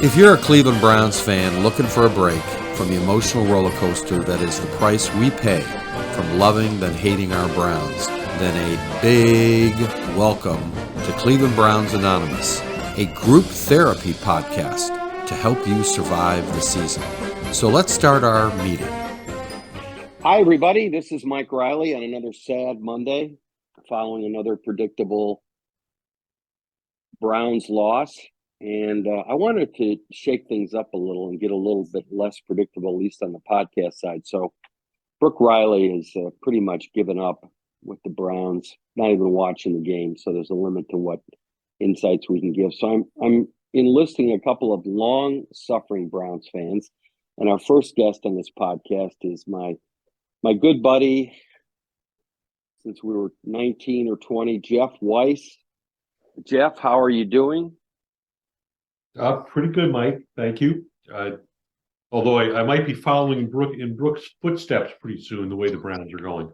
If you're a Cleveland Browns fan looking for a break from the emotional roller coaster that is the price we pay from loving then hating our Browns, then a big welcome to Cleveland Browns Anonymous, a group therapy podcast to help you survive the season. So let's start our meeting. Hi, everybody. This is Mike Riley on another sad Monday following another predictable Browns loss. And I wanted to shake things up a little and get a little bit less predictable, at least on the podcast side. So Brooke Riley has pretty much given up with the Browns, not even watching the game. So there's a limit to what insights we can give. So I'm enlisting a couple of long-suffering Browns fans. And our first guest on this podcast is my good buddy, since we were 19 or 20, Jeff Weiss. Jeff, how are you doing? Pretty good, Mike. Thank you. Although I might be following Brooke's footsteps pretty soon, the way the Browns are going.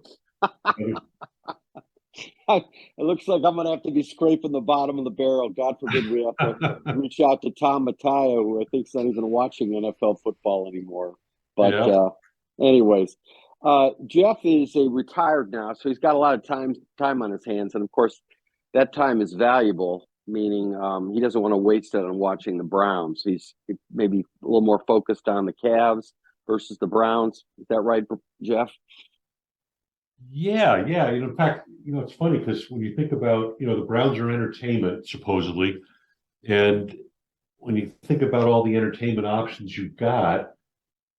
It looks like I'm going to have to be scraping the bottom of the barrel. God forbid we have to reach out to Tom Mattia, who I think's not even watching NFL football anymore. But anyways, Jeff is retired now, so he's got a lot of time on his hands. And, of course, that time is valuable, meaning he doesn't want to waste it on watching the Browns. He's maybe a little more focused on the Cavs versus the Browns. Is that right, Jeff? Yeah. In fact, it's funny because when you think about, the Browns are entertainment, supposedly. And when you think about all the entertainment options you've got,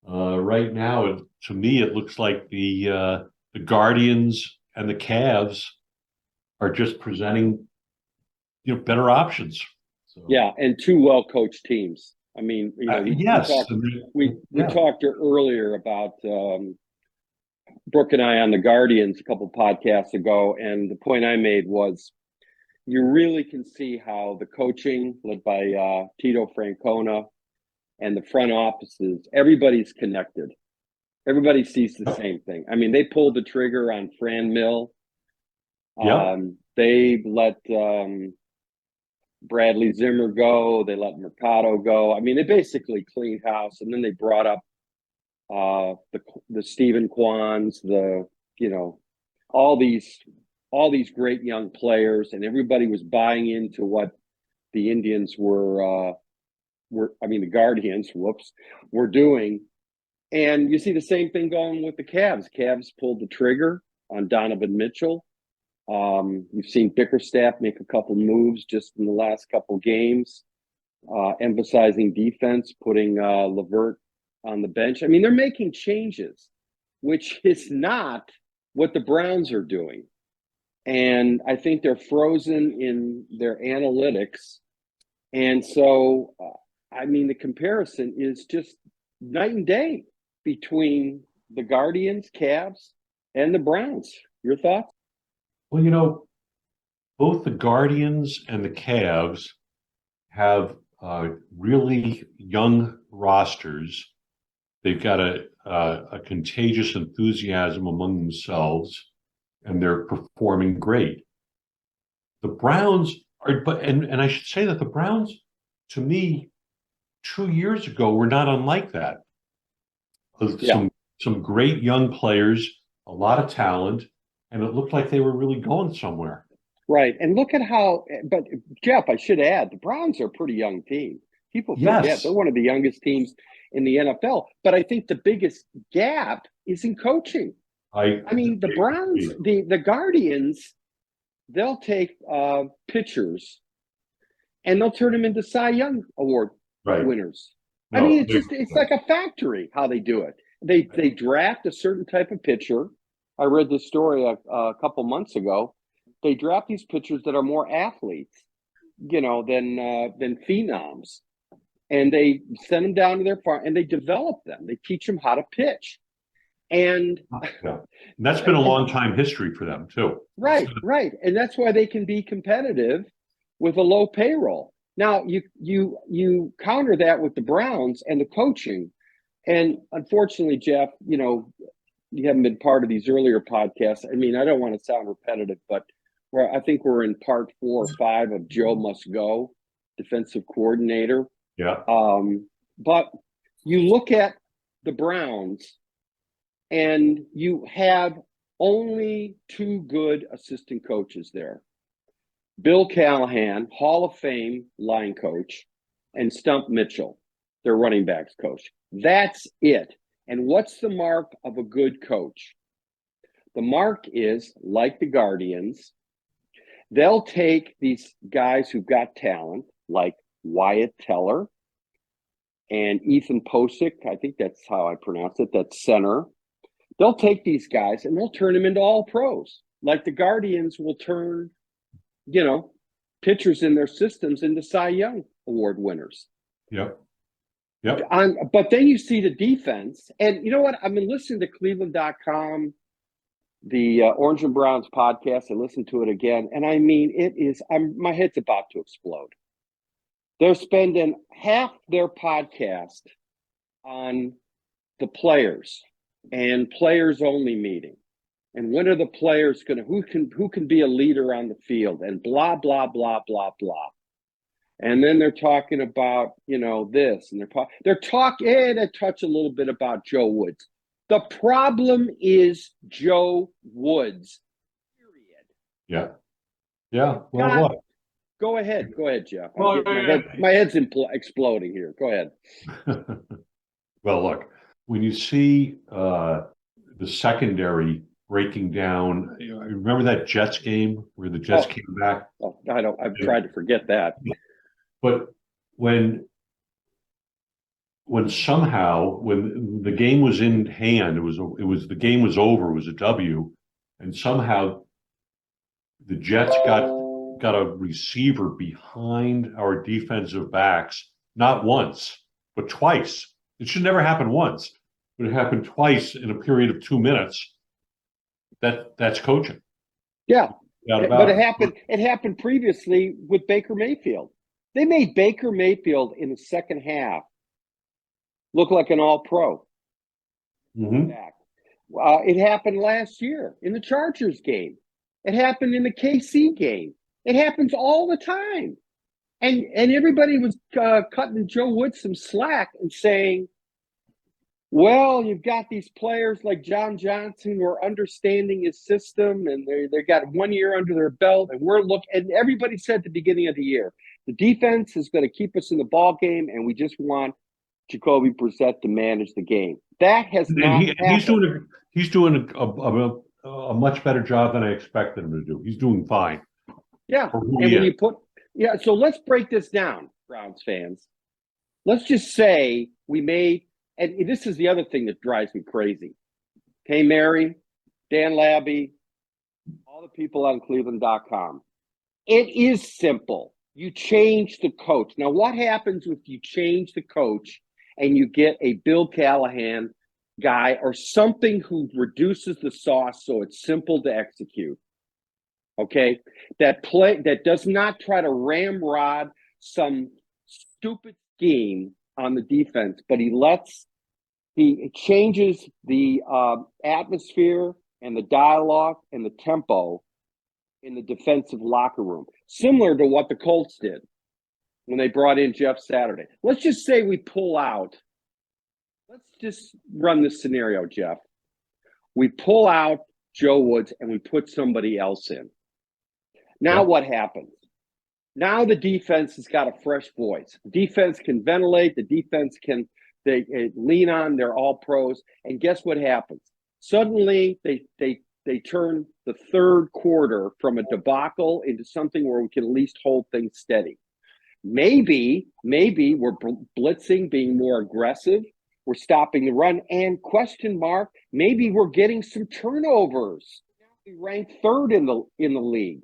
right now, to me, it looks like the Guardians and the Cavs are just presenting better options. So. Yeah, and two well-coached teams. I mean, yes. We talked earlier about Brooke and I on the Guardians a couple podcasts ago, and the point I made was you really can see how the coaching led by Tito Francona and the front offices, everybody's connected. Everybody sees the same thing. I mean, they pulled the trigger on Fran Mill. They let Bradley Zimmer go. They let Mercado go. I mean, they basically cleaned house, and then they brought up the Stephen Kwans, all these great young players, and everybody was buying into what the Indians the Guardians, were doing. And you see the same thing going with the Cavs. Cavs pulled the trigger on Donovan Mitchell. You've seen Bickerstaff make a couple moves just in the last couple games, emphasizing defense, putting LeVert on the bench. I mean, they're making changes, which is not what the Browns are doing. And I think they're frozen in their analytics. And so, the comparison is just night and day between the Guardians, Cavs, and the Browns. Your thoughts? Well, both the Guardians and the Cavs have really young rosters. They've got a contagious enthusiasm among themselves, and they're performing great. The Browns and I should say that the Browns, to me, 2 years ago were not unlike that. Some great young players, a lot of talent, and it looked like they were really going somewhere. Right. And look at but Jeff, I should add, the Browns are a pretty young team. People forget they're one of the youngest teams in the NFL. But I think the biggest gap is in coaching. The Browns, the Guardians, they'll take pitchers and they'll turn them into Cy Young Award winners. No, it's like a factory how they do it. They draft a certain type of pitcher. I read this story a couple months ago. They draft these pitchers that are more athletes, than phenoms, and they send them down to their farm and they develop them. They teach them how to pitch, and that's been a long time history for them too. Right, and that's why they can be competitive with a low payroll. Now you counter that with the Browns and the coaching, and unfortunately, Jeff, you haven't been part of these earlier podcasts. I mean, I don't want to sound repetitive, but I think we're in part 4 or 5 of Joe Must Go, defensive coordinator. Yeah. But you look at the Browns, and you have only two good assistant coaches there. Bill Callahan, Hall of Fame line coach, and Stump Mitchell, their running backs coach. That's it. And what's the mark of a good coach? The mark is, like the Guardians, they'll take these guys who've got talent, like Wyatt Teller and Ethan Posick. I think that's how I pronounce it. That's center. They'll take these guys and they'll turn them into all pros. Like the Guardians will turn, pitchers in their systems into Cy Young Award winners. Yep. But then you see the defense. And you know what? I've been listening to Cleveland.com, the Orange and Browns podcast. I listened to it again. And I mean, my head's about to explode. They're spending half their podcast on the players and players only meeting. And when are the players who can be a leader on the field, and blah, blah, blah, blah, blah. And then they're talking about, this, and they're talking, and I touch a little bit about Joe Woods. The problem is Joe Woods, period. Yeah. Well, what? Go ahead, Jeff. Well, my head's exploding here. Go ahead. Well, look, when you see the secondary breaking down, remember that Jets game where the Jets came back? Oh, I've tried to forget that. But when somehow, when the game was in hand, the game was over, it was a W, and somehow the Jets got a receiver behind our defensive backs, not once, but twice. It should never happen once, but it happened twice in a period of 2 minutes. That's coaching. Yeah. But it happened previously with Baker Mayfield. They made Baker Mayfield in the second half look like an all-pro. Mm-hmm. It happened last year in the Chargers game. It happened in the KC game. It happens all the time. And everybody was cutting Joe Woods some slack and saying, well, you've got these players like John Johnson who are understanding his system, and they got 1 year under their belt, and everybody said at the beginning of the year, the defense is going to keep us in the ball game, and we just want Jacoby Brissett to manage the game. That has not happened. He's doing a much better job than I expected him to do. He's doing fine. Yeah, so let's break this down, Browns fans. Let's just say we made, and this is the other thing that drives me crazy. Hey, Mary, Dan Labby, all the people on Cleveland.com. It is simple. You change the coach. Now, what happens if you change the coach and you get a Bill Callahan guy or something who reduces the sauce so it's simple to execute? Okay, that does not try to ramrod some stupid scheme on the defense, but he changes the atmosphere and the dialogue and the tempo in the defensive locker room, similar to what the Colts did when they brought in Jeff Saturday. Let's just say we pull out. Let's just run this scenario, Jeff. We pull out Joe Woods and we put somebody else in. Now what happens? Now the defense has got a fresh voice. The defense can ventilate. The defense can lean on. They're all pros. And guess what happens? Suddenly they turn the third quarter from a debacle into something where we can at least hold things steady. Maybe we're blitzing, being more aggressive. We're stopping the run, and maybe we're getting some turnovers. We rank third in the league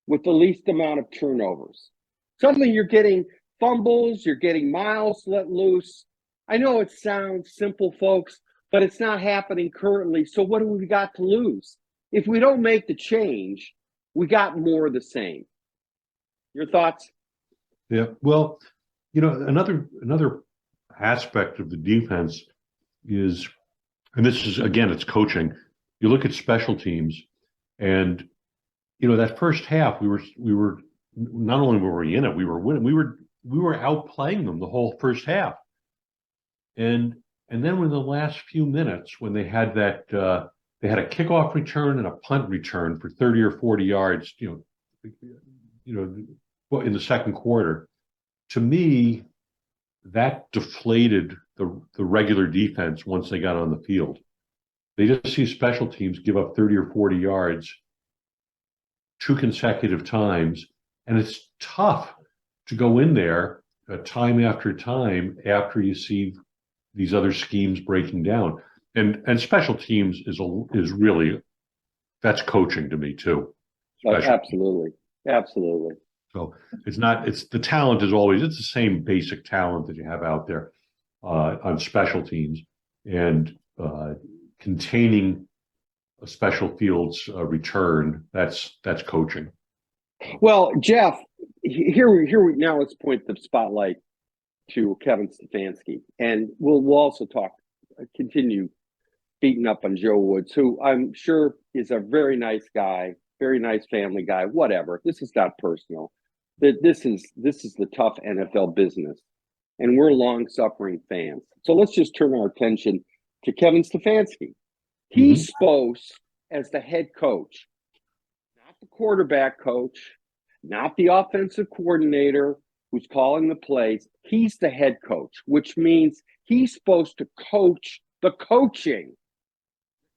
with the least amount of turnovers. Suddenly you're getting fumbles, you're getting miles let loose. I know it sounds simple, folks, but it's not happening currently. So what do we got to lose? If we don't make the change, we got more of the same. Your thoughts? Yeah, well, another aspect of the defense is, and this is, again, it's coaching. You look at special teams, and that first half we were not only were we in it, we were winning. we were outplaying them the whole first half. And then in the last few minutes, when they had they had a kickoff return and a punt return for 30 or 40 yards, in the second quarter. To me, that deflated the regular defense once they got on the field. They just see special teams give up 30 or 40 yards 2 consecutive times, and it's tough to go in there time after time after you see these other schemes breaking down. And special teams is really, that's coaching to me too. Absolutely. So it's the talent is always, it's the same basic talent that you have out there on special teams, and containing a special fields return. That's coaching. Well, Jeff, now let's point the spotlight to Kevin Stefanski, and we'll also continue beating up on Joe Woods, who I'm sure is a very nice guy, very nice family guy, whatever. This is not personal. This is the tough NFL business, and we're long-suffering fans. So let's just turn our attention to Kevin Stefanski. He's supposed, as the head coach, not the quarterback coach, not the offensive coordinator who's calling the plays. He's the head coach, which means he's supposed to coach the coaching,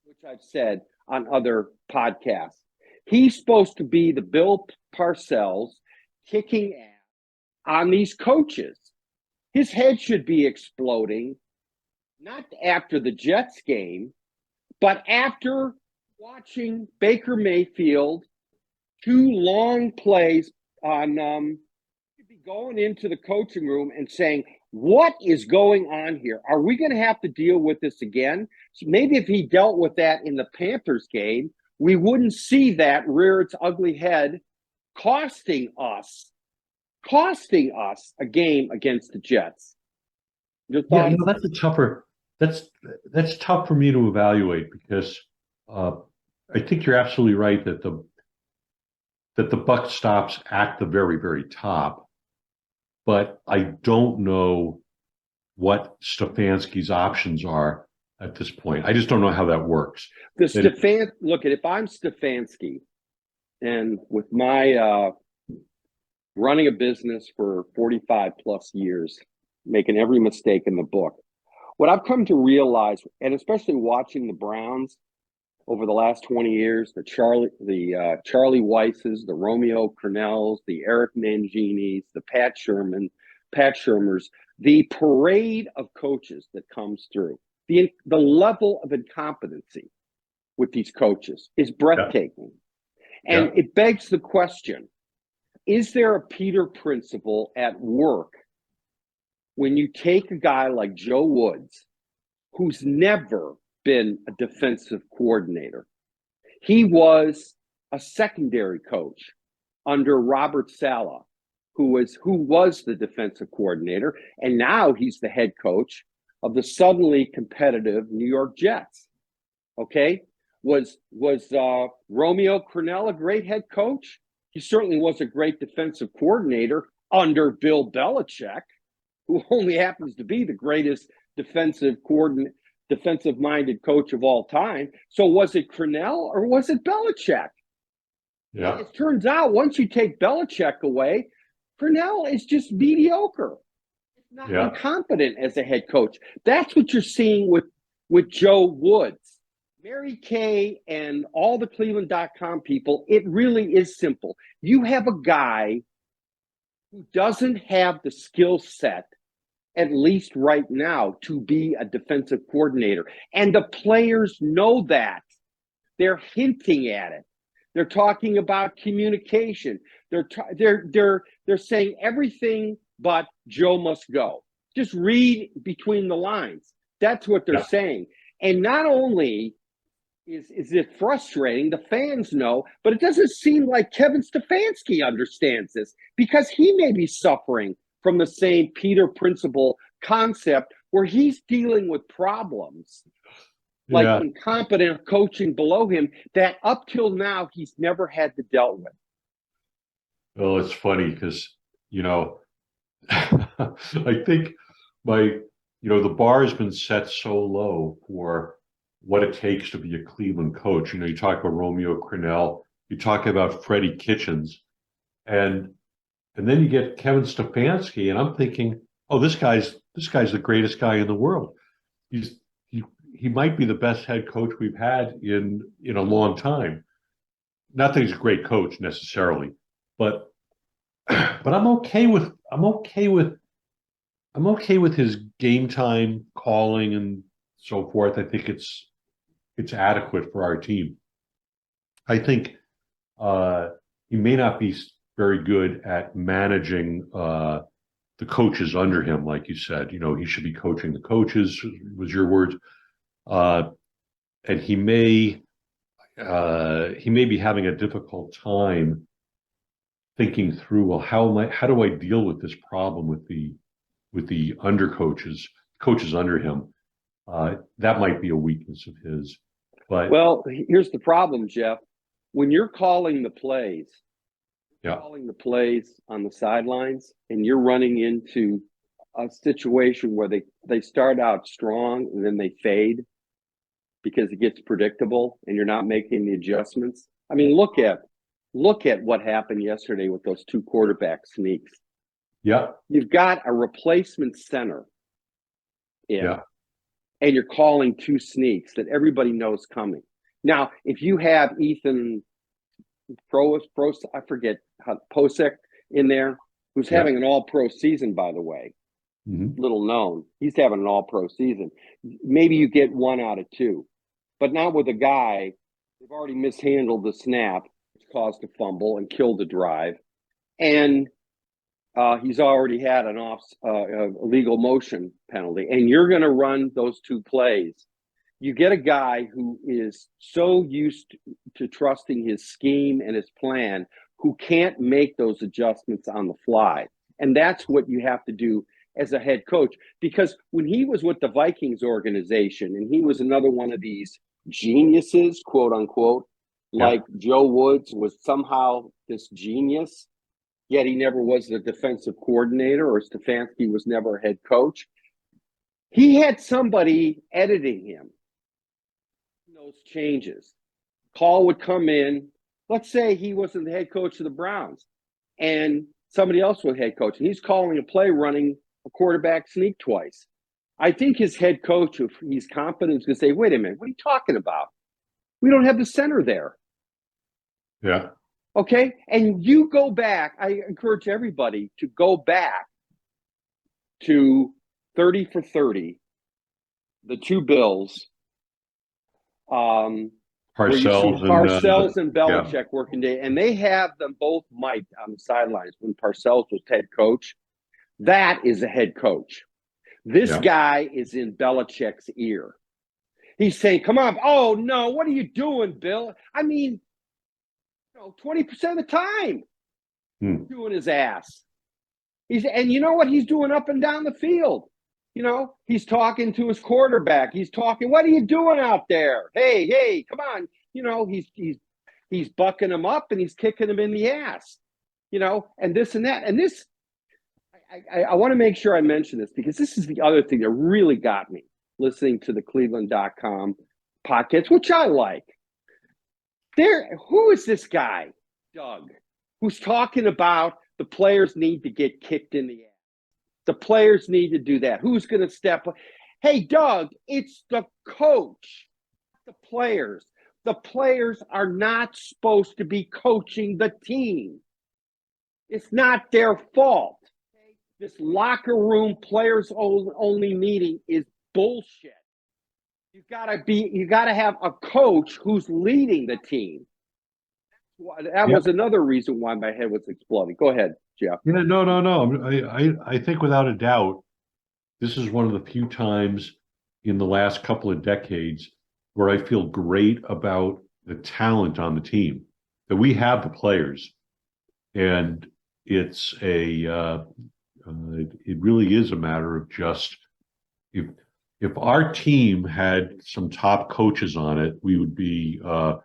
which I've said on other podcasts. He's supposed to be the Bill Parcells kicking ass on these coaches. His head should be exploding, not after the Jets game, but after watching Baker Mayfield 2 long plays on he'd be going into the coaching room and saying, what is going on here? Are we going to have to deal with this again? So maybe if he dealt with that in the Panthers game, we wouldn't see that rear its ugly head, costing us a game against the Jets. Your thoughts? Yeah, that's tough for me to evaluate, because I think you're absolutely right that the buck stops at the very, very top. But I don't know what Stefanski's options are at this point. I just don't know how that works. Look, if I'm Stefanski, and with my running a business for 45 plus years, making every mistake in the book, what I've come to realize, and especially watching the Browns over the last 20 years, the Charlie Weisses, the Romeo Crennels, the Eric Manginis, the Pat Shermers, the parade of coaches that comes through, the level of incompetency with these coaches is breathtaking. Yeah. And it begs the question, is there a Peter principle at work when you take a guy like Joe Woods, who's never been a defensive coordinator? He was a secondary coach under Robert Saleh, who was the defensive coordinator, and now he's the head coach of the suddenly competitive New York Jets. Okay, was Romeo Crennel a great head coach? He certainly was a great defensive coordinator under Bill Belichick, who only happens to be the greatest defensive-minded coach of all time. So was it Crennel or was it Belichick? Yeah. And it turns out once you take Belichick away, Crennel is just mediocre. It's not incompetent as a head coach. That's what you're seeing with Joe Woods. Mary Kay and all the Cleveland.com people, it really is simple. You have a guy who doesn't have the skill set, at least right now, to be a defensive coordinator. And the players know that. They're hinting at it. They're talking about communication. They're saying everything but Joe must go. Just read between the lines. That's what they're saying. And not only is it frustrating, the fans know, but it doesn't seem like Kevin Stefanski understands this, because he may be suffering from the same Peter principle concept where he's dealing with problems like incompetent coaching below him that up till now he's never had to deal with. Well, it's funny because, I think the bar has been set so low for what it takes to be a Cleveland coach. You talk about Romeo Crennel, you talk about Freddie Kitchens, and then you get Kevin Stefanski, and I'm thinking, oh, this guy's the greatest guy in the world. He might be the best head coach we've had in a long time. Not that he's a great coach necessarily, but I'm okay with his game time calling and so forth. I think it's adequate for our team. I think he may not be very good at managing the coaches under him, like you said. He should be coaching the coaches, was your words. And he may be having a difficult time thinking through, well, how do I deal with this problem with the coaches under him? That might be a weakness of his. But well, here's the problem, Jeff. When you're calling the plays, calling the plays on the sidelines, and you're running into a situation where they start out strong and then they fade because it gets predictable and you're not making the adjustments. I mean, look at what happened yesterday with those two quarterback sneaks. Yeah. You've got a replacement center in, yeah. and you're calling two sneaks that everybody knows coming. Now, if you have Ethan Posek in there, who's having an all-pro season, by the way, little known. He's having an all-pro season. Maybe you get 1 out of 2. But not with a guy, they've already mishandled the snap, which caused a fumble and killed the drive. And he's already had an illegal motion penalty. And you're going to run those two plays. You get a guy who is so used to trusting his scheme and his plan, who can't make those adjustments on the fly. And that's what you have to do as a head coach. Because when he was with the Vikings organization, and he was another one of these geniuses, quote unquote, like Joe Woods was somehow this genius, yet he never was the defensive coordinator, or Stefanski was never a head coach. He had somebody editing him. Those changes. Call would come in. Let's say he wasn't the head coach of the Browns and somebody else was head coach, and he's calling a play running a quarterback sneak twice. I think his head coach, if he's confident, is going to say, wait a minute, what are you talking about? We don't have the center there. Yeah. Okay. And you go back. I encourage everybody to go back to 30 for 30, the two Bills. Parcells and Belichick working day, and they have them both mic'd on the sidelines when Parcells was head coach. That is a head coach. This guy is in Belichick's ear. He's saying, come on. Oh, no, what are you doing, Bill? I mean, 20% of the time, doing his ass. And you know what he's doing up and down the field? He's talking to his quarterback. He's talking, what are you doing out there? Hey, come on. He's bucking him up and he's kicking him in the ass, and this and that. And this, I want to make sure I mention this, because this is the other thing that really got me listening to the Cleveland.com podcast, which I like. Who is this guy, Doug, who's talking about the players need to get kicked in the ass? The players need to do that. Who's going to step up? Hey, Doug, it's the coach, the players. The players are not supposed to be coaching the team. It's not their fault. This locker room players only meeting is bullshit. You got to have a coach who's leading the team. That was another reason why my head was exploding. Go ahead, Jeff. Yeah, no. I think without a doubt, this is one of the few times in the last couple of decades where I feel great about the talent on the team, that we have the players, and it's it really is a matter of just if our team had some top coaches on it, we would be a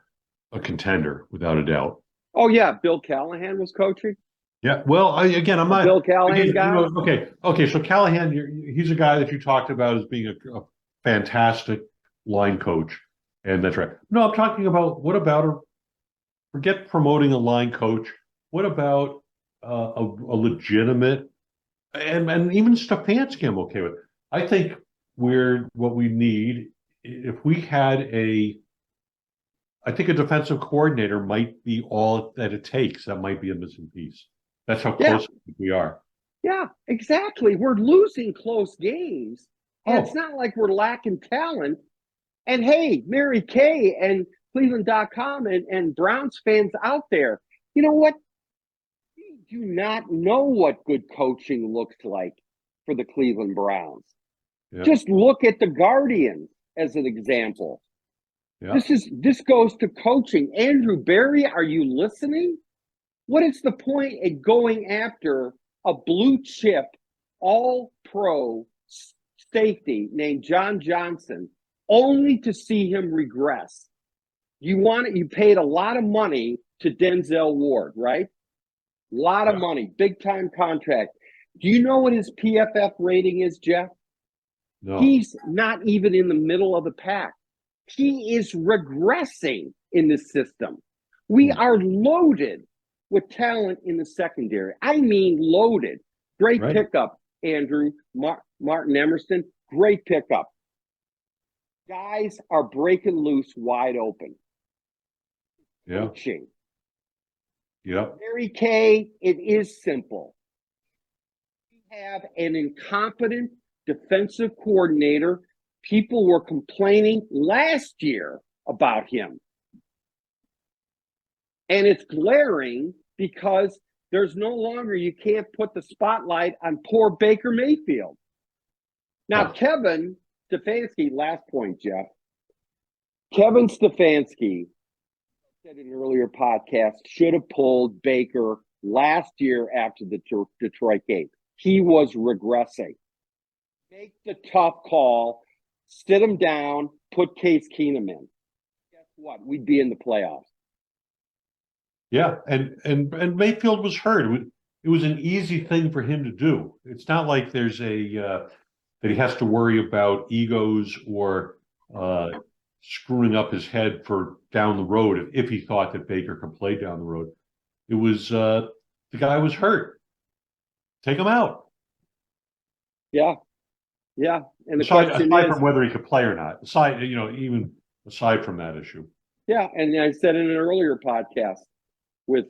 contender without a doubt. Oh yeah, Bill Callahan was coaching. Yeah. Well, I'm not. Bill Callahan Again, guy? Okay. So Callahan, he's a guy that you talked about as being a fantastic line coach, and that's right. No, I'm talking about what about forget promoting a line coach. What about a legitimate and even Stefanski? I'm okay with. I think what we need if we had I think a defensive coordinator might be all that it takes. That might be a missing piece. That's how Yeah. close we are. Yeah, exactly. We're losing close games. And it's Oh, not like we're lacking talent. And hey, Mary Kay and Cleveland.com and Browns fans out there, you know what? We do not know what good coaching looks like for the Cleveland Browns. yeah, Just look at the Guardians as an example. yeah. This goes to coaching. Andrew Berry, are you listening? What is the point in going after a blue chip, all pro safety named John Johnson only to see him regress? You paid a lot of money to Denzel Ward, right? A lot of money, big time contract. Do you know what his PFF rating is, Jeff? No, He's not even in the middle of the pack. He is regressing in the system. We are loaded with talent in the secondary. I mean, loaded. Great pickup, Andrew. Martin Emerson, great pickup. Guys are breaking loose wide open. yeah, Coaching. yeah. Mary Kay, it is simple. We have an incompetent defensive coordinator. People were complaining last year about him. And it's glaring because there's no longer, you can't put the spotlight on poor Baker Mayfield. Now, Kevin Stefanski, last point, Jeff. Kevin Stefanski said in an earlier podcast, should have pulled Baker last year after the Detroit game. He was regressing. Make the tough call, sit him down, put Case Keenum in. Guess what? We'd be in the playoffs. Yeah, and Mayfield was hurt. It was an easy thing for him to do. It's not like there's that he has to worry about egos or screwing up his head for down the road if he thought that Baker could play down the road. It was the guy was hurt. Take him out. Yeah, yeah. And the aside question is, is from whether he could play or not. Even aside from that issue. Yeah, and I said in an earlier podcast with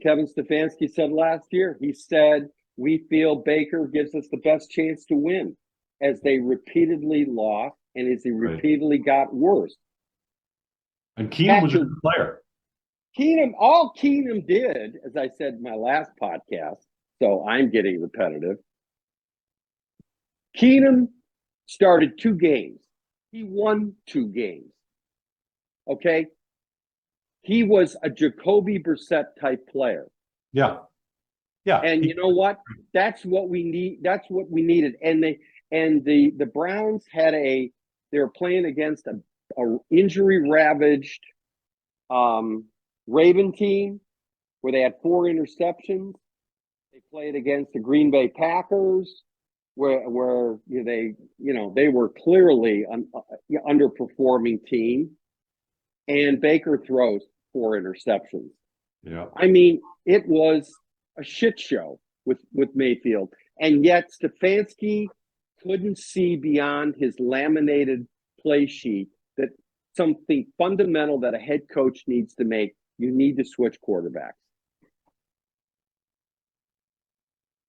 Kevin Stefanski said last year, he said, we feel Baker gives us the best chance to win as they repeatedly lost and as he repeatedly got worse. And Keenum was a good player. All Keenum did, as I said in my last podcast, so I'm getting repetitive. Keenum started 2 games. He won 2 games. Okay? He was a Jacoby Brissett type player. Yeah. Yeah. And you know what? That's what we need. That's what we needed. And the Browns they were playing against a injury ravaged Raven team where they had 4 interceptions. They played against the Green Bay Packers where they were clearly an underperforming team. And Baker throws 4 interceptions. Yeah. I mean, it was a shit show with Mayfield. And yet Stefanski couldn't see beyond his laminated play sheet that something fundamental that a head coach needs to make. You need to switch quarterbacks.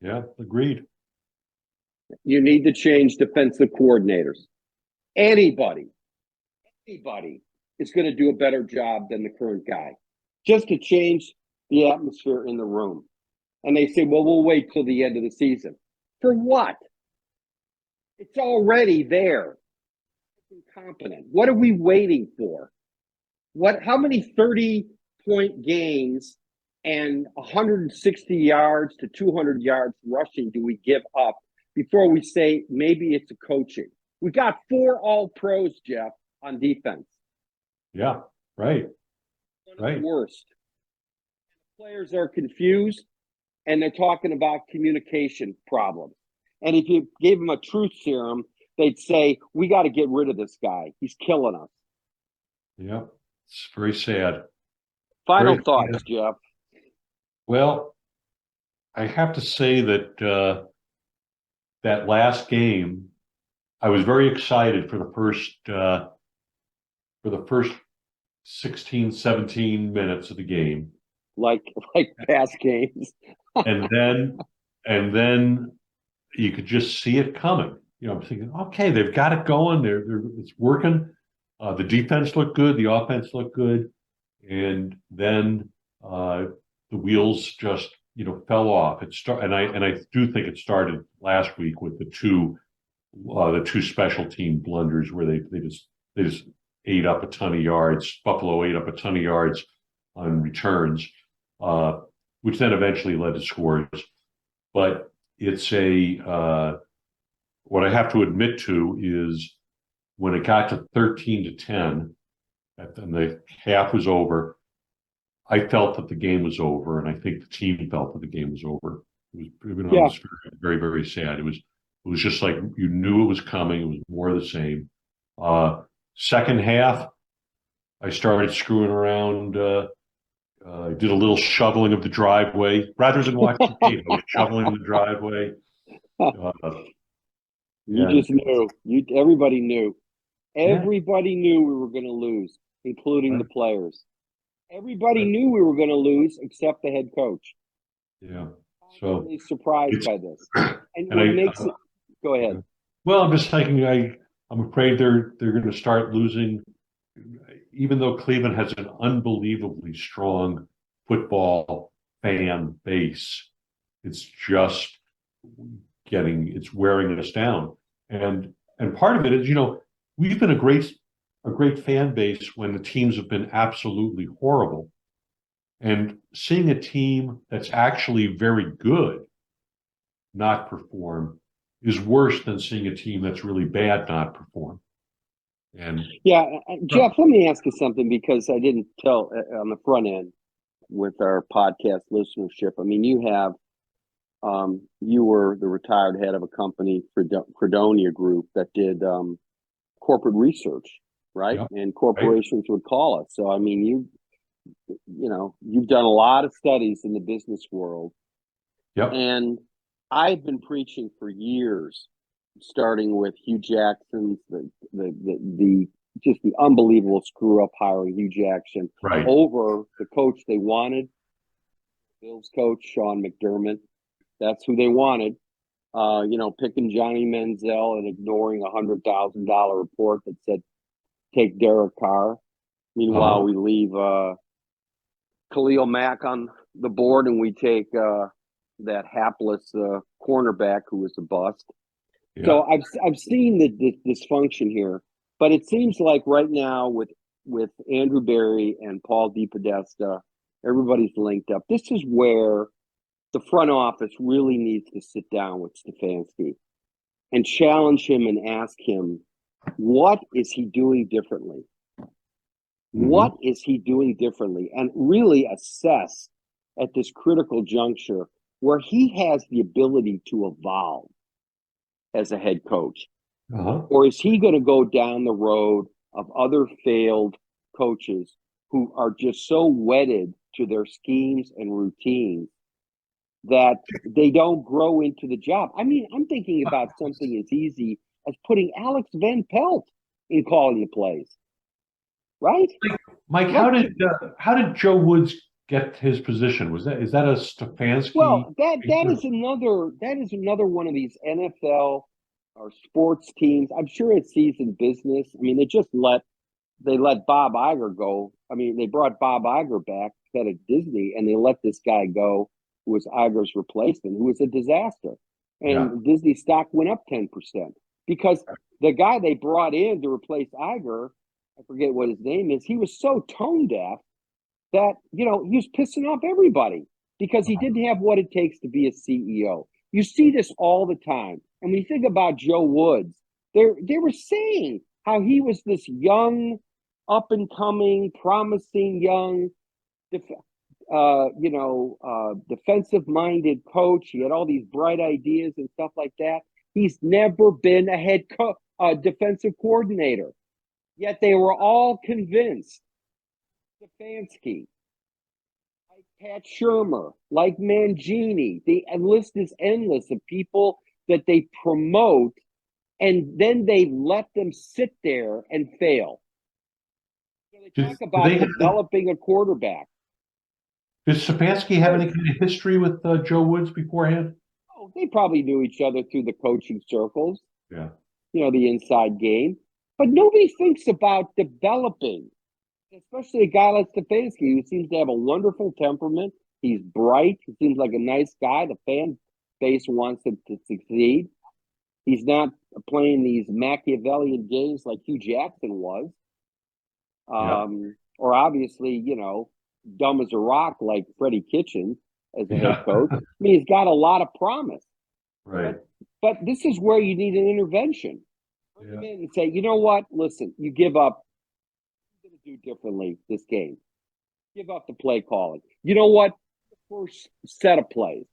Yeah, agreed. You need to change defensive coordinators. Anybody is going to do a better job than the current guy, just to change the atmosphere in the room. And they say, well, we'll wait till the end of the season. For what? It's already there. It's incompetent. What are we waiting for? How many 30-point games and 160 yards to 200 yards rushing do we give up before we say maybe it's a coaching? We got 4 all-pros, Jeff, on defense. Yeah, right. One of the worst. Players are confused. and they're talking about communication problems. And if you gave them a truth serum, they'd say, we got to get rid of this guy. He's killing us. Yeah, it's very sad. Final Very thoughts, sad. Jeff. Well, I have to say that that last game, I was very excited for the first 16, 17 minutes of the game. Like past games. and then you could just see it coming. I'm thinking, okay, they've got it going. It's working. The defense looked good. The offense looked good. And then the wheels just, fell off. And I do think it started last week with the two special team blunders where they just ate up a ton of yards. Buffalo ate up a ton of yards on returns, which then eventually led to scores. But it's what I have to admit to is when it got to 13-10, and the half was over, I felt that the game was over, and I think the team felt that the game was over. It was very, very sad. It was just like you knew it was coming. It was more of the same. Second half, I started screwing around. I did a little shoveling of the driveway rather than watching the game. I was shoveling the driveway. You just knew. Everybody knew. Everybody Yeah. knew we were going to lose, including the players. Everybody knew we were going to lose except the head coach. Yeah. So really surprised by this. And what makes it? Go ahead. Well, I'm just thinking. I'm afraid they're going to start losing, even though Cleveland has an unbelievably strong football fan base. It's just it's wearing us down. And part of it is, we've been a great fan base when the teams have been absolutely horrible. And seeing a team that's actually very good not perform is worse than seeing a team that's really bad not perform. And Jeff, let me ask you something, because I didn't tell on the front end with our podcast listenership. I mean, you were the retired head of a company, Fredonia Group, that did corporate research, right? Yep. And corporations would call us. So, I mean, you've done a lot of studies in the business world. Yep. And I've been preaching for years, starting with Hugh Jackson's the unbelievable screw up hiring Hugh Jackson over the coach they wanted, Bills coach Sean McDermott. That's who they wanted. Picking Johnny Manziel and ignoring a $100,000 report that said take Derek Carr. Meanwhile, we leave Khalil Mack on the board, and we take that hapless cornerback who was a bust. Yeah. So I've seen the dysfunction here, but it seems like right now with Andrew Berry and Paul DePodesta, everybody's linked up. This is where the front office really needs to sit down with Stefanski and challenge him and ask him, what is he doing differently? Mm-hmm. What is he doing differently? And really assess at this critical juncture where he has the ability to evolve as a head coach. Or is he going to go down the road of other failed coaches who are just so wedded to their schemes and routines that they don't grow into the job? I mean, I'm thinking about something as easy as putting Alex Van Pelt in calling the plays, right? Mike, how did Joe Woods get his position? Is that a Stefanski? Well, that is another one of these NFL or sports teams. I'm sure it's seasoned business. I mean, they let Bob Iger go. I mean, they brought Bob Iger back at Disney, and they let this guy go, who was Iger's replacement, who was a disaster. And Disney stock went up 10% because the guy they brought in to replace Iger, I forget what his name is, he was so tone deaf that, he was pissing off everybody because he didn't have what it takes to be a CEO. You see this all the time. And when you think about Joe Woods, they were saying how he was this young, up-and-coming, promising young defensive-minded coach. He had all these bright ideas and stuff like that. He's never been a defensive coordinator. Yet they were all convinced. Stefanski, like Pat Shermer, like Mangini. The list is endless of people that they promote, and then they let them sit there and fail. So they talk about developing a quarterback. Does Stefanski have any kind of history with Joe Woods beforehand? Oh, they probably knew each other through the coaching circles. Yeah. The inside game. But nobody thinks about developing, especially a guy like Stefanski, who seems to have a wonderful temperament. He's bright. He seems like a nice guy. The fan base wants him to succeed. He's not playing these Machiavellian games like Hugh Jackson was. Or obviously, dumb as a rock like Freddie Kitchens as a head coach. I mean, he's got a lot of promise. Right. But this is where you need an intervention. Bring him in and say, you know what? Listen, you give up. You're going to do differently this game. Give up the play calling. You know what? The first set of plays,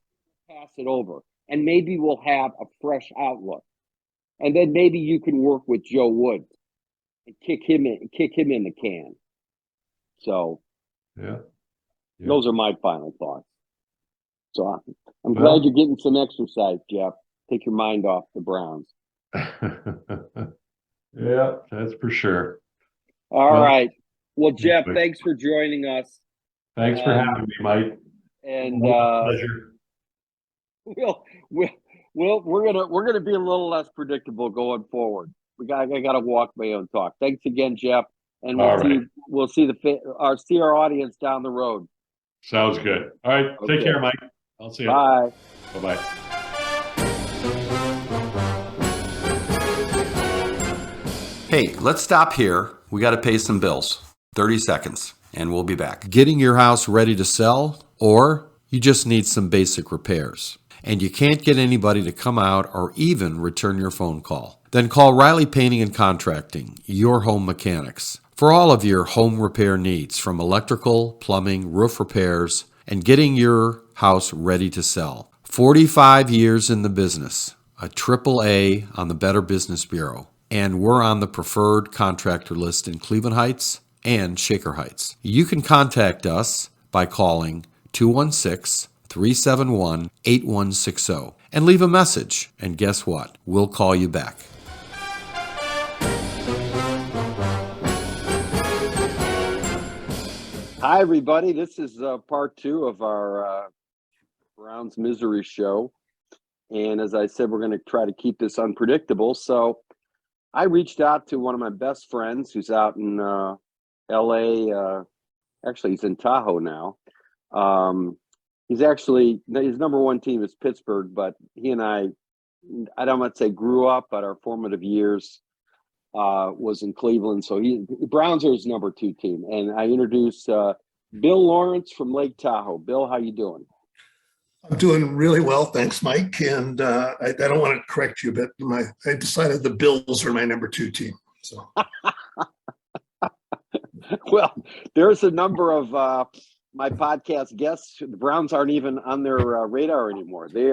pass it over. And maybe we'll have a fresh outlook. And then maybe you can work with Joe Woods and kick him in the can. So those are my final thoughts. So I'm glad you're getting some exercise, Jeff. Take your mind off the Browns. Yeah, that's for sure. All right. Well, Jeff, thanks for joining us. Thanks for having me, Mike. And pleasure. We're gonna be a little less predictable going forward. I gotta walk my own talk. Thanks again, Jeff. And we'll see our audience down the road. Sounds good. All right. Okay. Take care, Mike. I'll see you. Bye. Bye-bye. Hey, let's stop here. We got to pay some bills. 30 seconds, and we'll be back. Getting your house ready to sell, or you just need some basic repairs, and you can't get anybody to come out or even return your phone call. Then call Riley Painting and Contracting, your home mechanics, for all of your home repair needs, from electrical, plumbing, roof repairs, and getting your house ready to sell. 45 years in the business, a AAA on the Better Business Bureau, and we're on the preferred contractor list in Cleveland Heights and Shaker Heights. You can contact us by calling 216-371-8160 and leave a message, and guess what? We'll call you back. Hi, everybody. This is part 2 of our Browns Misery Show. And as I said, we're going to try to keep this unpredictable. So I reached out to one of my best friends who's out in L.A. Actually, he's in Tahoe now. His number one team is Pittsburgh, but he and I don't want to say grew up, but our formative years was in Cleveland. So Browns are his number 2 team. And I introduced Bill Lawrence from Lake Tahoe. Bill, how you doing? I'm doing really well, thanks, Mike. And I don't want to correct you, but I decided the Bills are my number 2 team. So, well, there's a number of my podcast guests. The Browns aren't even on their radar anymore. They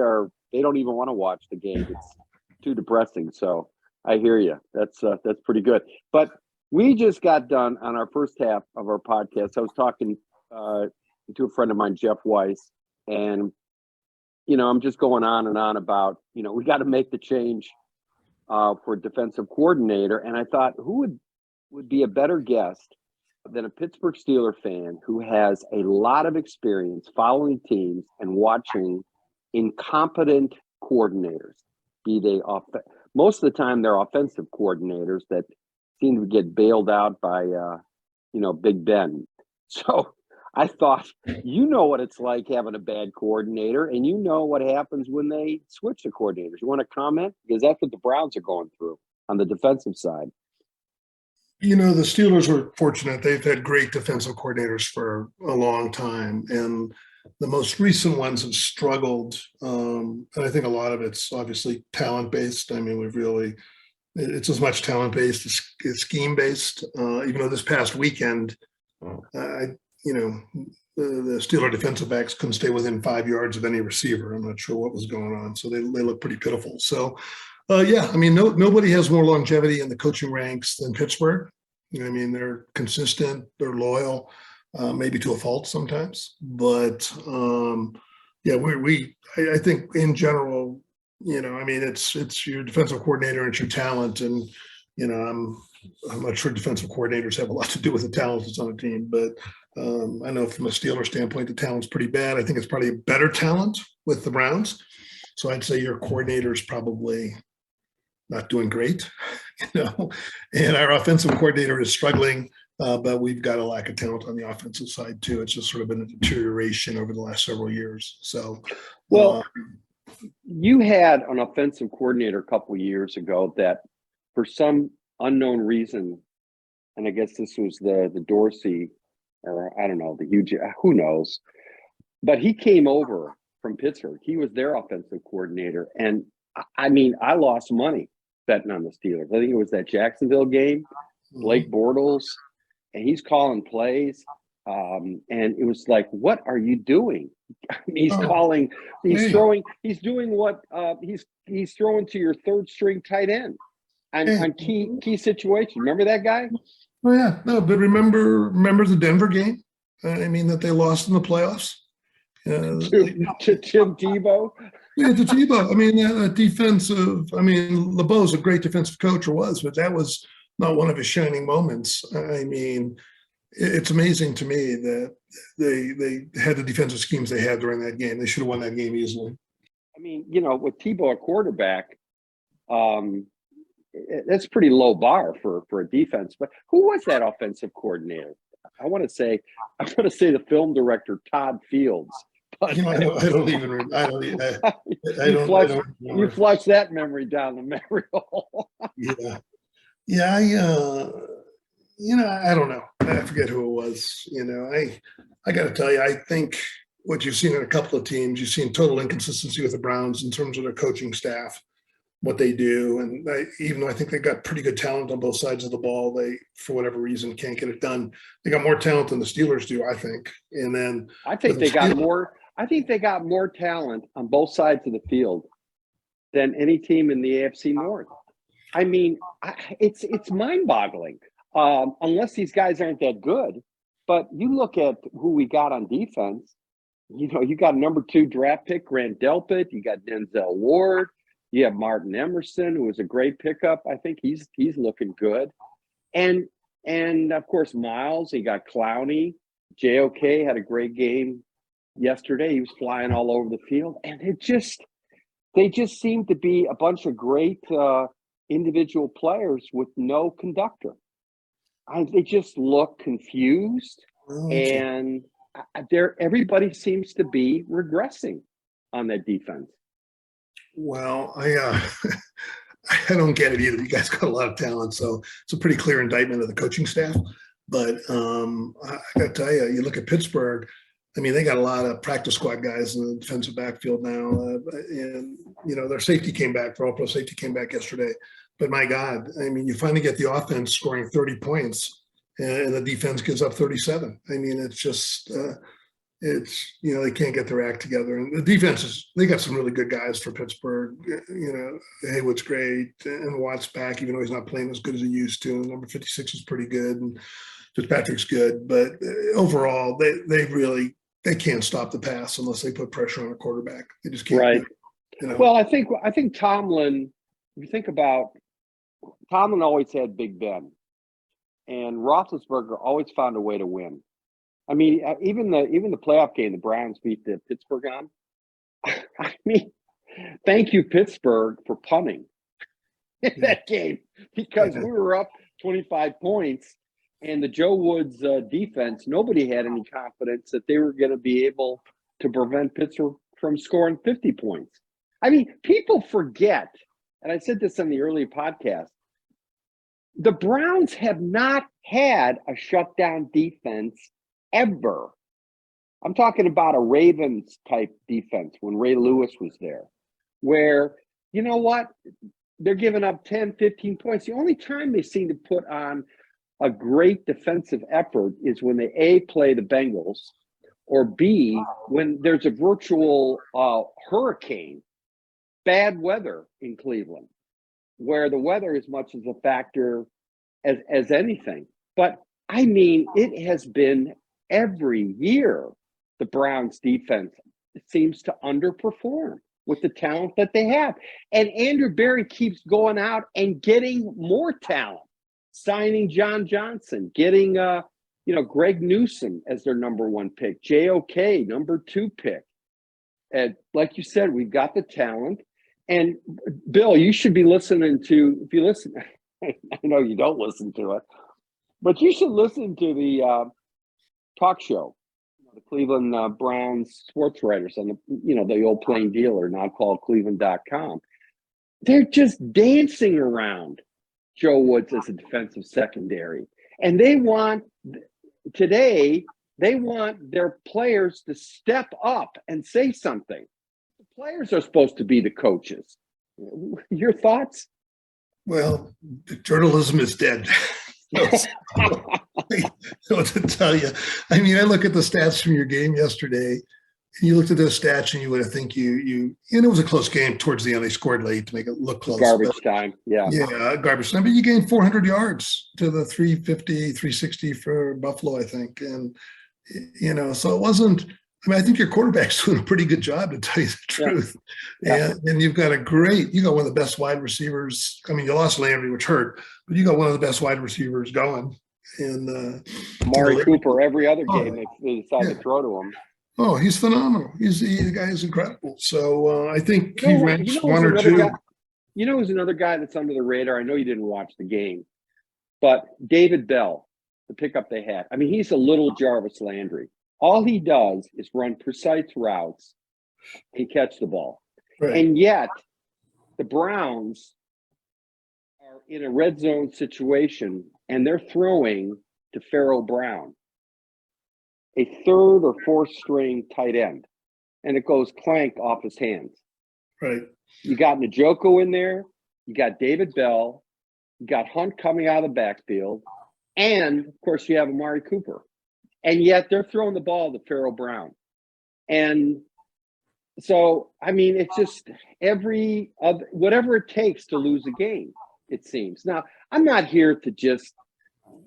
don't even want to watch the game. It's too depressing. So I hear you. That's pretty good. But we just got done on our first half of our podcast. I was talking to a friend of mine, Jeff Weiss, and I'm just going on and on about, we got to make the change for defensive coordinator. And I thought, who would be a better guest than a Pittsburgh Steelers fan who has a lot of experience following teams and watching incompetent coordinators, be they most of the time they're offensive coordinators that seem to get bailed out by, Big Ben. So I thought, what it's like having a bad coordinator, and what happens when they switch the coordinators. You want to comment? Because that's what the Browns are going through on the defensive side. The Steelers were fortunate. They've had great defensive coordinators for a long time, and the most recent ones have struggled. And I think a lot of it's obviously talent-based. I mean, it's as much talent-based as scheme-based. Even though this past weekend, the Steeler defensive backs couldn't stay within 5 yards of any receiver. I'm not sure what was going on. So they look pretty pitiful. So, yeah, I mean, nobody has more longevity in the coaching ranks than Pittsburgh. I mean, they're consistent, they're loyal, maybe to a fault sometimes. But, yeah, I think in general, I mean, it's your defensive coordinator and it's your talent. And, I'm not sure defensive coordinators have a lot to do with the talent that's on a team, but I know from a Steeler standpoint, the talent's pretty bad. I think it's probably a better talent with the Browns. So I'd say your coordinator is probably not doing great, and our offensive coordinator is struggling, but we've got a lack of talent on the offensive side too. It's just sort of been a deterioration over the last several years. So, well, you had an offensive coordinator a couple of years ago that for some unknown reason, and I guess this was the Dorsey, or I don't know, the huge, who knows, but he came over from Pittsburgh. He was their offensive coordinator. And I mean, I lost money betting on the Steelers. I think it was that Jacksonville game, Blake Bortles, and he's calling plays. And it was like, what are you doing? I mean, he's calling, he's throwing, he's doing what he's throwing to your third string tight end on key situation. Remember that guy? Oh yeah, no, but remember the Denver game? I mean, that they lost in the playoffs. To Tim Tebow. Yeah, to Tebow. I mean, defensive. I mean, LeBeau's a great defensive coach, or was, but that was not one of his shining moments. I mean, it's amazing to me that they had the defensive schemes they had during that game. They should have won that game easily. I mean, with Tebow at quarterback, that's a pretty low bar for a defense. But who was that offensive coordinator? I want to say the film director Todd Fields. But I don't even. You flush that memory down the memory hole. Yeah. I don't know. I forget who it was. I got to tell you, I think what you've seen in a couple of teams, you've seen total inconsistency with the Browns in terms of their coaching staff, what they do. And even though I think they got pretty good talent on both sides of the ball, they, for whatever reason, can't get it done. They got more talent than the Steelers do, I think. And then I think they got more talent on both sides of the field than any team in the AFC North. I mean, it's mind-boggling. Unless these guys aren't that good. But you look at who we got on defense, you got number 2 draft pick, Grant Delpit. You got Denzel Ward. You have Martin Emerson, who was a great pickup. I think he's looking good. And of course, Miles, you got Clowney. JOK had a great game yesterday. He was flying all over the field. And they just seem to be a bunch of great individual players with no conductor. They just look confused, and everybody seems to be regressing on that defense. Well, I don't get it either. You guys got a lot of talent, so it's a pretty clear indictment of the coaching staff. But I got to tell you, you look at Pittsburgh. I mean, they got a lot of practice squad guys in the defensive backfield now, and their safety came back. Their all-pro safety came back yesterday. But my God, I mean, you finally get the offense scoring 30 points, and the defense gives up 37. I mean, it's just they can't get their act together. And the defense they got some really good guys for Pittsburgh. Haywood's great, and Watt's back, even though he's not playing as good as he used to. And number 56 is pretty good, and Fitzpatrick's good. But overall, they can't stop the pass unless they put pressure on a quarterback. They just can't. Right. Well, I think Tomlin. If you think about Tomlin, always had Big Ben, and Roethlisberger always found a way to win. I mean, even the playoff game the Browns beat the Pittsburgh on. I mean, thank you Pittsburgh for punting in that game, because we were up 25 points, and the Joe Woods defense, nobody had any confidence that they were going to be able to prevent Pittsburgh from scoring 50 points. I mean, people forget. And I said this on the early podcast, the Browns have not had a shutdown defense ever. I'm talking about a Ravens type defense when Ray Lewis was there, where, you know what, they're giving up 10, 15 points. The only time they seem to put on a great defensive effort is when they play the Bengals, or B, when there's a virtual hurricane, bad weather in Cleveland, where the weather is much as a factor as anything. But I mean, it has been every year the Browns defense seems to underperform with the talent that they have. And Andrew Berry keeps going out and getting more talent, signing John Johnson, getting Greg Newsome as their number 1 pick, JOK, number 2 pick. And like you said, we've got the talent. And Bill, you should be listening to, if you listen, I know you don't listen to it, but you should listen to the talk show, the Cleveland Browns sports writers on the old Plain Dealer, now called Cleveland.com. They're just dancing around Joe Woods as a defensive secondary. And they want their players to step up and say something. The players are supposed to be the coaches. Your thoughts? Well, journalism is dead. I don't know what to tell you. I mean, I look at the stats from your game yesterday, and you looked at those stats, and you would have think and it was a close game towards the end. They scored late to make it look close. Garbage time, yeah. Yeah, garbage time. But you gained 400 yards to the 350, 360 for Buffalo, I think. And, so it wasn't – I mean, I think your quarterback's doing a pretty good job, to tell you the truth. Yeah. And you've got you got one of the best wide receivers. I mean, you lost Landry, which hurt, but you got one of the best wide receivers going. And Amari Cooper, every other game they decide to throw to him. Oh, he's phenomenal. The guy is incredible. So I think he ranks 1 or 2. Who's another guy that's under the radar? I know you didn't watch the game, but David Bell, the pickup they had. I mean, he's a little Jarvis Landry. All he does is run precise routes and catch the ball. Right. And yet, the Browns are in a red zone situation, and they're throwing to Pharaoh Brown, a 3rd or 4th string tight end, and it goes clank off his hands. Right. You got Njoku in there. You got David Bell. You got Hunt coming out of the backfield. And, of course, you have Amari Cooper. And yet they're throwing the ball to Pharaoh Brown. And so, I mean, it's just whatever it takes to lose a game, it seems. Now, I'm not here to just,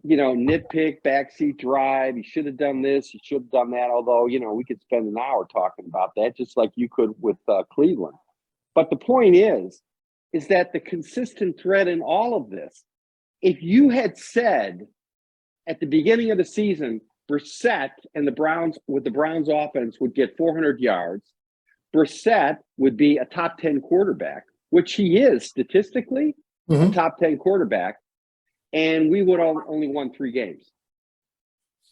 nitpick, backseat drive. You should have done this. You should have done that. Although, we could spend an hour talking about that, just like you could with Cleveland. But the point is that the consistent thread in all of this, if you had said at the beginning of the season, Brissett and the Browns offense would get 400 yards, Brissett would be a top 10 quarterback, which he is statistically a top 10 quarterback, and we would have only won 3 games.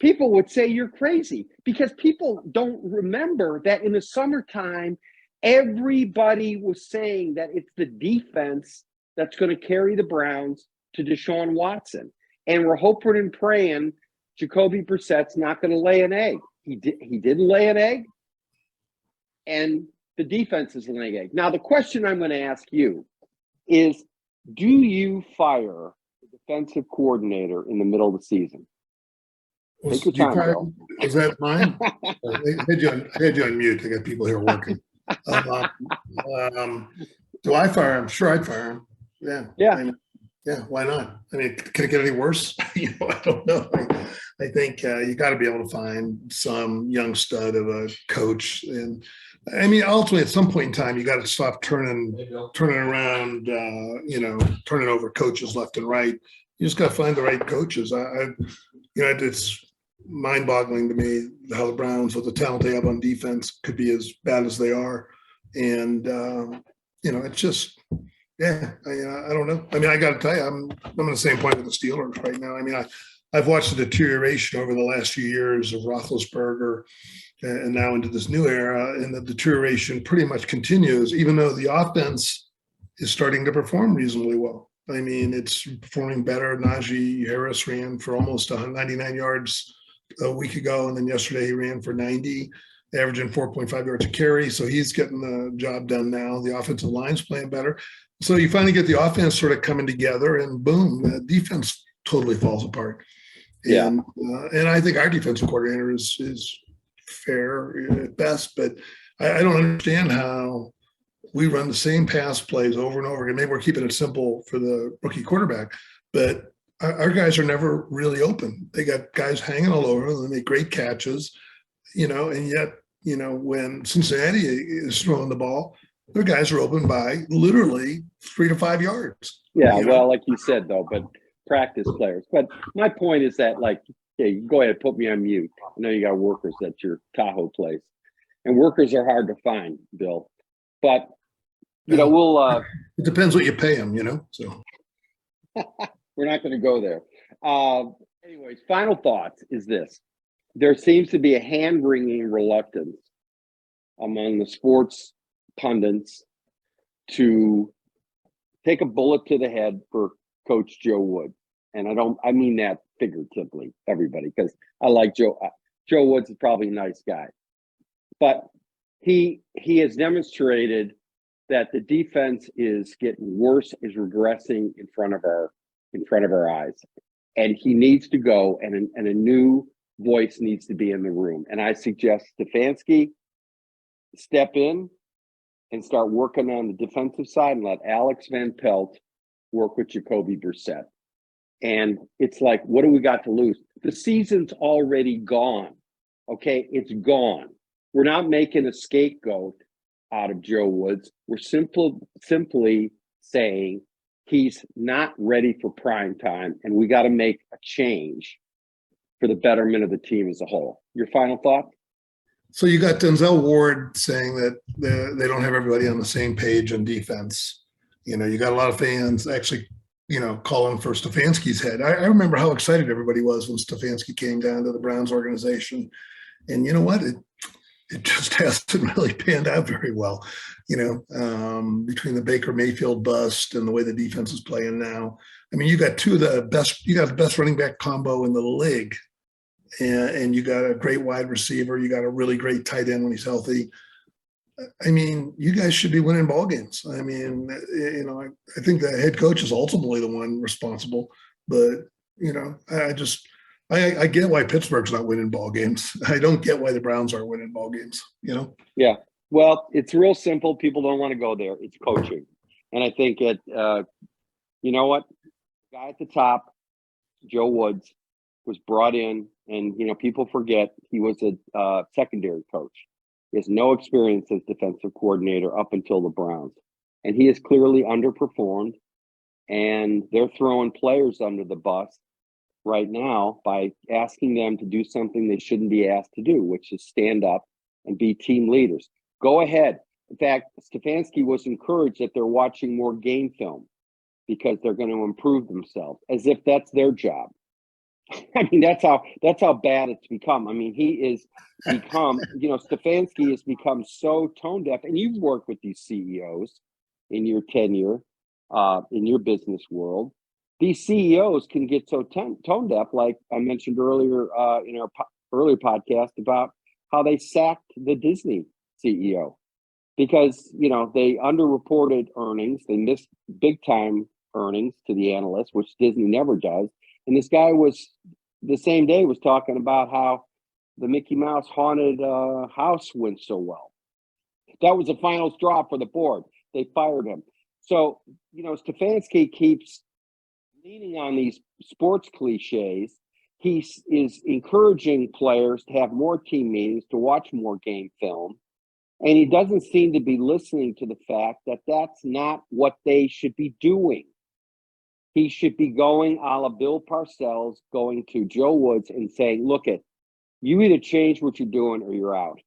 People would say you're crazy because people don't remember that in the summertime, everybody was saying that it's the defense that's going to carry the Browns to Deshaun Watson. And we're hoping and praying Jacoby Brissett's not going to lay an egg. He didn't lay an egg, and the defense is laying an egg. Now, the question I'm going to ask you is, do you fire the defensive coordinator in the middle of the season? Take your time, Bill. Is that mine? I had you on mute. I got people here working. Do I fire him? Sure, I'd fire him. Yeah. Yeah. Yeah, why not? I mean, can it get any worse? I don't know. I think you got to be able to find some young stud of a coach. And I mean, ultimately, at some point in time, you got to stop turning around, turning over coaches left and right. You just got to find the right coaches. It's mind-boggling to me how the Browns, with the talent they have on defense, could be as bad as they are. And, it's just – yeah, I don't know. I mean, I got to tell you, I'm in the same point with the Steelers right now. I mean, I've watched the deterioration over the last few years of Roethlisberger and now into this new era, and the deterioration pretty much continues, even though the offense is starting to perform reasonably well. I mean, it's performing better. Najee Harris ran for almost 199 yards a week ago, and then yesterday he ran for 90. Averaging 4.5 yards a carry. So he's getting the job done now. The offensive line's playing better. So you finally get the offense sort of coming together, and boom, the defense totally falls apart. And I think our defensive coordinator is fair at best, but I don't understand how we run the same pass plays over and over again. Maybe we're keeping it simple for the rookie quarterback, but our guys are never really open. They got guys hanging all over them. They make great catches, and yet, when Cincinnati is throwing the ball, their guys are open by literally 3 to 5 yards. Yeah, well, like you said, though, but practice players. But my point is that, you go ahead and put me on mute. I know you got workers at your Tahoe place, and workers are hard to find, Bill. But, we'll it depends what you pay them, so. We're not going to go there. Anyways, final thoughts is this. There seems to be a hand-wringing reluctance among the sports pundits to take a bullet to the head for Coach Joe Woods. And I mean that figuratively, everybody, because I like Joe. Joe Woods is probably a nice guy. But he has demonstrated that the defense is getting worse, is regressing in front of our eyes. And he needs to go, and a new voice needs to be in the room. And I suggest Stefanski step in and start working on the defensive side and let Alex Van Pelt work with Jacoby Brissett. And it's like, what do we got to lose? The season's already gone. Okay, it's gone. We're not making a scapegoat out of Joe Woods. We're simply saying he's not ready for prime time, and we got to make a change for the betterment of the team as a whole. Your final thought? So you got Denzel Ward saying that they don't have everybody on the same page on defense. You got a lot of fans actually, calling for Stefanski's head. I remember how excited everybody was when Stefanski came down to the Browns organization. And you know what? It just hasn't really panned out very well, between the Baker Mayfield bust and the way the defense is playing now. I mean, you got the best running back combo in the league, and you got a great wide receiver. You got a really great tight end when he's healthy. I mean, you guys should be winning ball games. I mean, I think the head coach is ultimately the one responsible, but I get why Pittsburgh's not winning ball games. I don't get why the Browns aren't winning ball games, Yeah. Well, it's real simple. People don't want to go there. It's coaching. And I think you know what? The guy at the top, Joe Woods, was brought in, and, people forget he was a secondary coach. He has no experience as defensive coordinator up until the Browns. And he has clearly underperformed, and they're throwing players under the bus right now by asking them to do something they shouldn't be asked to do, which is stand up and be team leaders. Go ahead. In fact, Stefanski was encouraged that they're watching more game film because they're going to improve themselves, as if that's their job. I mean, that's how bad it's become. I mean, he is become, Stefanski has become so tone deaf, and you've worked with these CEOs in your tenure, in your business world. These CEOs can get so tone deaf, like I mentioned earlier in our earlier podcast about how they sacked the Disney CEO because, they underreported earnings. They missed big time earnings to the analysts, which Disney never does. And this guy was the same day was talking about how the Mickey Mouse haunted house went so well. That was the final straw for the board. They fired him. So, Stefanski keeps leaning on these sports cliches. He is encouraging players to have more team meetings, to watch more game film. And he doesn't seem to be listening to the fact that that's not what they should be doing. He should be going a la Bill Parcells, going to Joe Woods and saying, look, you either change what you're doing or you're out.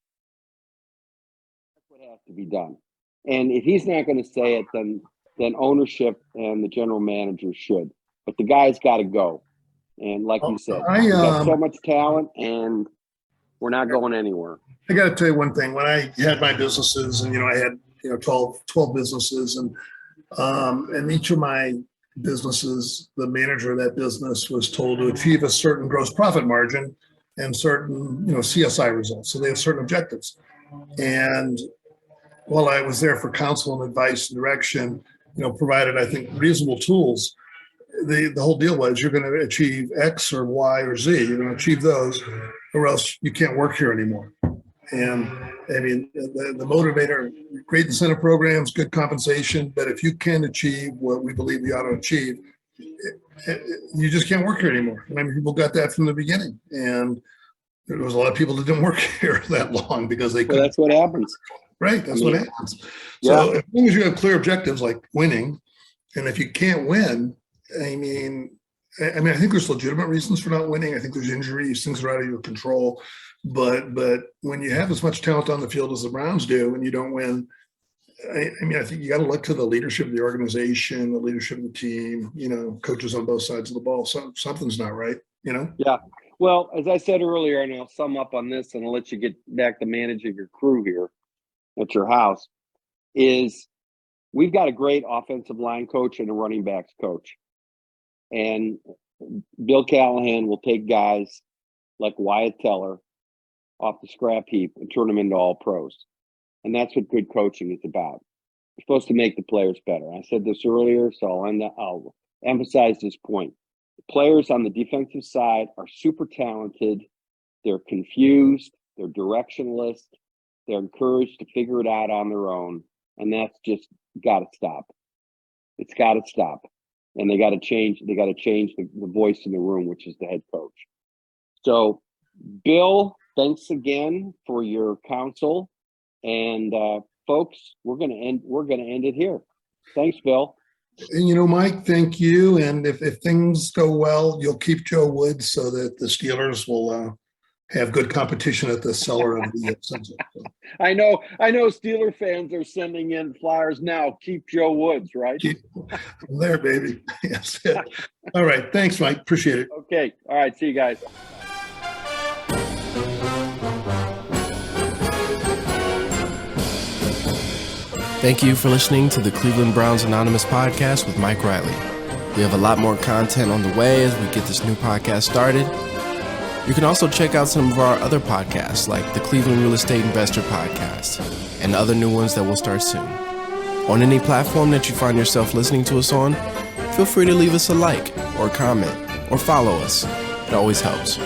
That's what has to be done. And if he's not going to say it, then ownership and the general manager should. But the guy's got to go. And like you said, we got so much talent, and we're not going anywhere. I got to tell you one thing. When I had my businesses, and I had 12 businesses, and each of my businesses, the manager of that business was told to achieve a certain gross profit margin and certain CSI results. So they have certain objectives. And while I was there for counsel and advice and direction, provided, I think, reasonable tools, the whole deal was you're going to achieve X or Y or Z. You're going to achieve those. or else you can't work here anymore. And I mean, the motivator, great incentive programs, good compensation, but if you can't achieve what we believe you ought to achieve, you just can't work here anymore. I mean, people got that from the beginning, and there was a lot of people that didn't work here that long because they couldn't. Well, that's what happens. Right, that's what happens. So as long as you have clear objectives like winning, and if you can't win, I think there's legitimate reasons for not winning. I think there's injuries, things that are out of your control. But when you have as much talent on the field as the Browns do and you don't win, I think you got to look to the leadership of the organization, the leadership of the team, coaches on both sides of the ball. Something's not right, Yeah. Well, as I said earlier, and I'll sum up on this and I'll let you get back to managing your crew here at your house, is we've got a great offensive line coach and a running backs coach. And Bill Callahan will take guys like Wyatt Teller off the scrap heap and turn them into all pros. And that's what good coaching is about. You're supposed to make the players better. I said this earlier, so I'll emphasize this point. The players on the defensive side are super talented. They're confused. They're directionless. They're encouraged to figure it out on their own. And that's just got to stop. It's got to stop. And they got to change. They got to change the voice in the room, which is the head coach. So, Bill, thanks again for your counsel. And folks, we're gonna end it here. Thanks, Bill. And Mike, thank you. And if things go well, you'll keep Joe Woods so that the Steelers will have good competition at the cellar of the Sunset. I know Steeler fans are sending in flyers now. Keep Joe Woods, right? I'm there, baby. Yes. All right. Thanks, Mike. Appreciate it. Okay. All right. See you guys. Thank you for listening to the Cleveland Browns Anonymous podcast with Mike Riley. We have a lot more content on the way as we get this new podcast started. You can also check out some of our other podcasts like the Cleveland Real Estate Investor Podcast and other new ones that will start soon. On any platform that you find yourself listening to us on, feel free to leave us a like or a comment or follow us. It always helps.